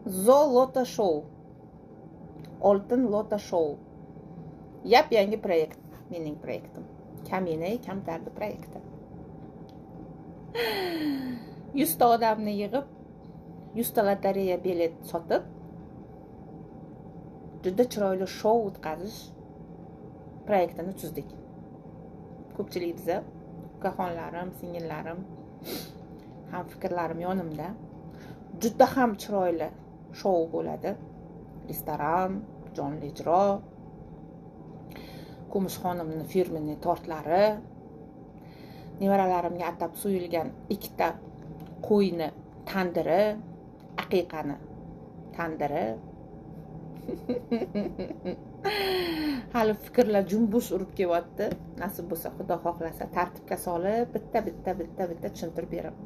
Zolota Show. Oltin Lota Show. Yangi proyekt. Mening proyektim. Kamina Kamtardi proyekti. 100 ta odamni yig'ib, 100 ta lotereya bilet sotib, juda chiroyli shou o'tkazish proyektini tuzdik. Ko'pchilik biza, ukaxonlarim, singillarim, ham fikrlarim yonimda. Juda ham chiroyli shou bo'ladi. Restoran, jonli ijro, Kumush xonimning firmani tortlari, nevaralarimga atab so'yilgan 2 ta qo'yni tandiri, aqiqani tandiri. Hali fikrlar jumbush urib kelyapti. Nasib bo'lsa, Xudo xohlasa tartibga solib, bitta tushuntirib beraman.